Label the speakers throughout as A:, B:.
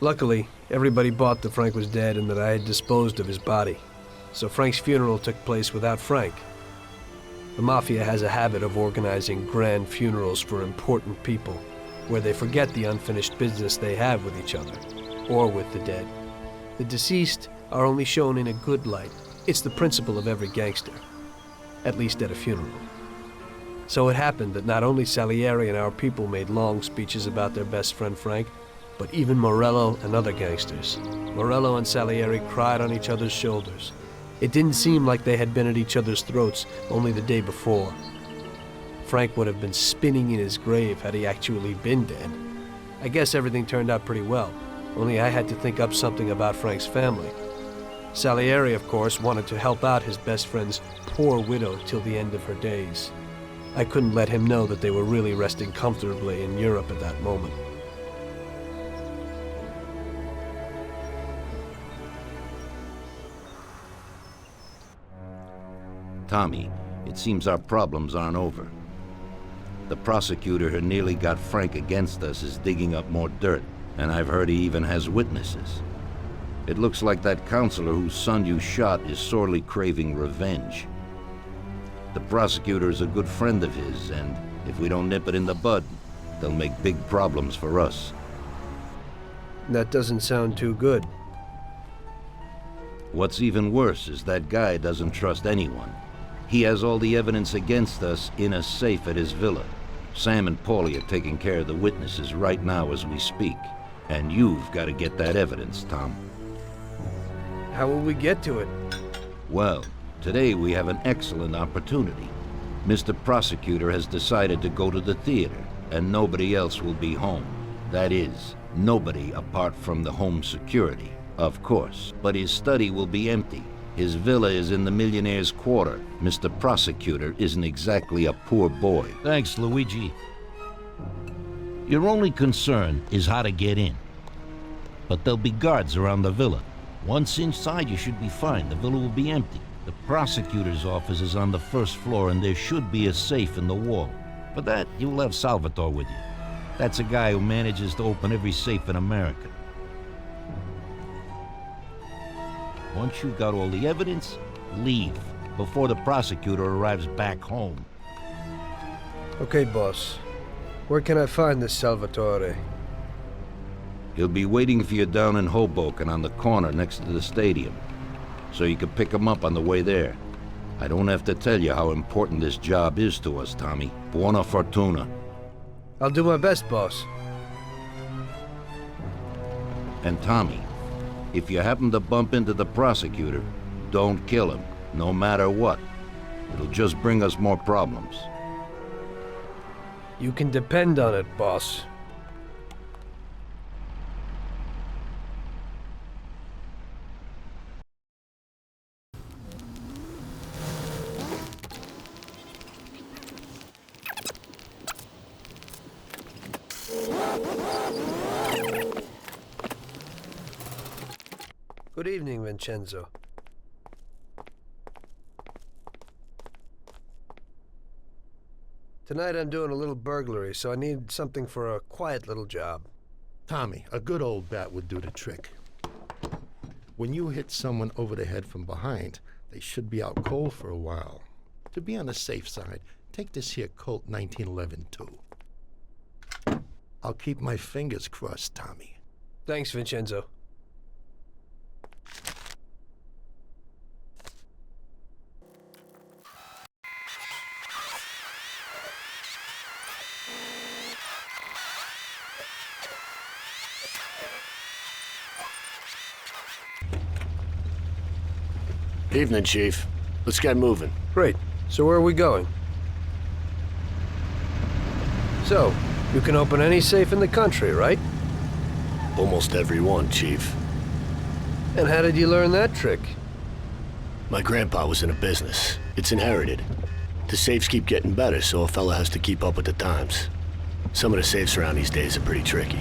A: Luckily, everybody bought that Frank was dead and that I had disposed of his body. So Frank's funeral took place without Frank. The Mafia has a habit of organizing grand funerals for important people, where they forget the unfinished business they have with each other, or with the dead. The deceased are only shown in a good light. It's the principle of every gangster, at least at a funeral. So it happened that not only Salieri and our people made long speeches about their best friend Frank, but even Morello and other gangsters. Morello and Salieri cried on each other's shoulders. It didn't seem like they had been at each other's throats only the day before. Frank would have been spinning in his grave had he actually been dead. I guess everything turned out pretty well, only I had to think up something about Frank's family. Salieri, of course, wanted to help out his best friend's poor widow till the end of her days. I couldn't let him know that they were really resting comfortably in Europe at that moment.
B: Tommy, it seems our problems aren't over. The prosecutor who nearly got Frank against us is digging up more dirt, and I've heard he even has witnesses. It looks like that counselor whose son you shot is sorely craving revenge. The prosecutor is a good friend of his, and if we don't nip it in the bud, they'll make big problems for us.
A: That doesn't sound too good.
B: What's even worse is that guy doesn't trust anyone. He has all the evidence against us in a safe at his villa. Sam and Paulie are taking care of the witnesses right now as we speak. And you've got to get that evidence, Tom.
A: How will we get to it?
B: Well, today we have an excellent opportunity. Mr. Prosecutor has decided to go to the theater, and nobody else will be home. That is, nobody apart from the home security, of course. But his study will be empty. His villa is in the millionaire's quarter. Mr. Prosecutor isn't exactly a poor boy.
C: Thanks, Luigi. Your only concern is how to get in. But there'll be guards around the villa. Once inside, you should be fine. The villa will be empty. The prosecutor's office is on the first floor, and there should be a safe in the wall. For that, you'll have Salvatore with you. That's a guy who manages to open every safe in America. Once you've got all the evidence, leave before the prosecutor arrives back home.
A: Okay, boss. Where can I find this Salvatore?
B: He'll be waiting for you down in Hoboken on the corner next to the stadium, so you can pick him up on the way there. I don't have to tell you how important this job is to us, Tommy. Buona fortuna.
A: I'll do my best, boss.
B: And Tommy, if you happen to bump into the prosecutor, don't kill him, no matter what. It'll just bring us more problems.
A: You can depend on it, boss. Good evening, Vincenzo. Tonight I'm doing a little burglary, so I need something for a quiet little job.
D: Tommy, a good old bat would do the trick. When you hit someone over the head from behind, they should be out cold for a while. To be on the safe side, take this here Colt 1911 too. I'll keep my fingers crossed, Tommy.
A: Thanks, Vincenzo.
E: Evening, Chief. Let's get moving.
A: Great. So where are we going? So, you can open any safe in the country, right?
E: Almost every one, Chief.
A: And how did you learn that trick?
E: My grandpa was in a business. It's inherited. The safes keep getting better, so a fella has to keep up with the times. Some of the safes around these days are pretty tricky.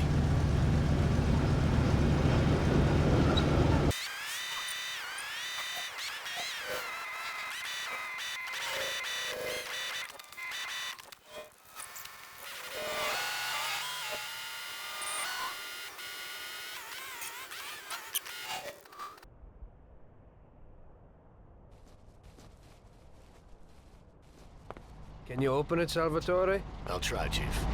A: Can you open it, Salvatore?
E: I'll try, Chief.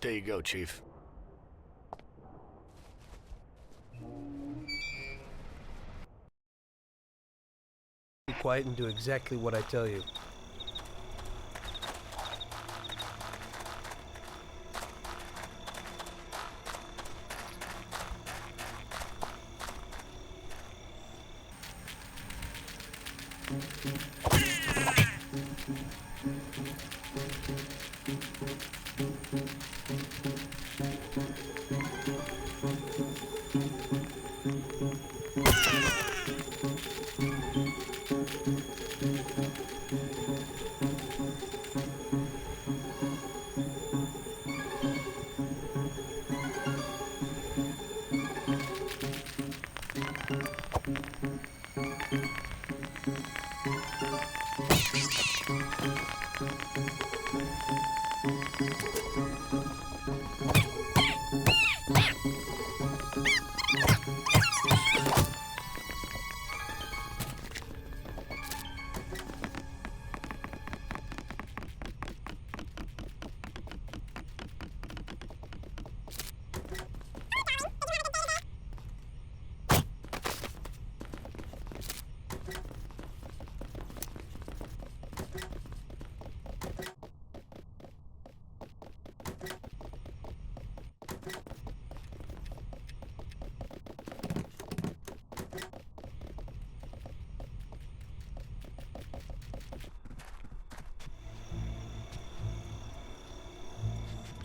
E: There you go, Chief.
A: Be quiet and do exactly what I tell you.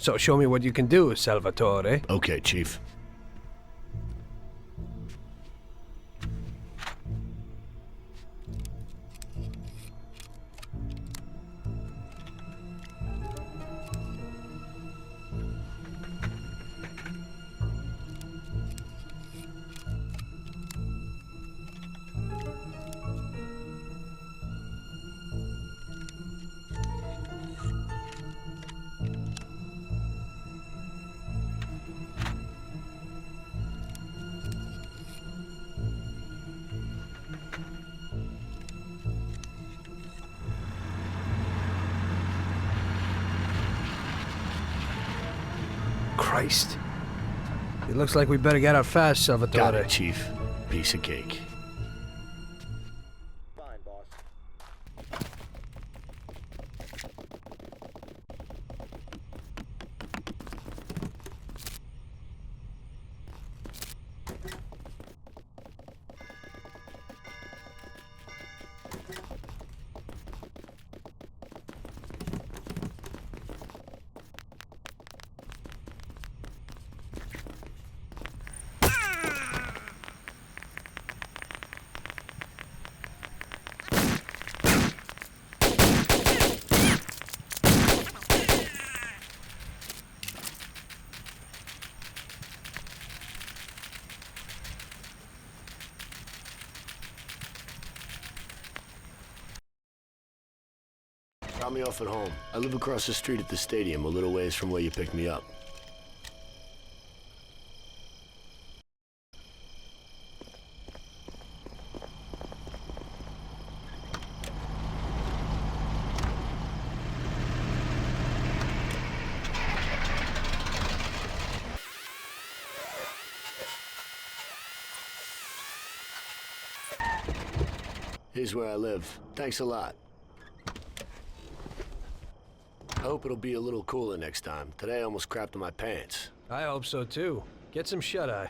A: So show me what you can do, Salvatore.
E: Okay, Chief.
A: Christ. It looks like we better get out fast, Salvatore.
E: Got it, Chief. Piece of cake.
F: Fine, boss.
E: Drop me off at home. I live across the street at the stadium, a little ways from where you picked me up. Here's where I live. Thanks a lot. I hope it'll be a little cooler next time. Today I almost crapped in my pants.
A: I hope so too. Get some shut-eye.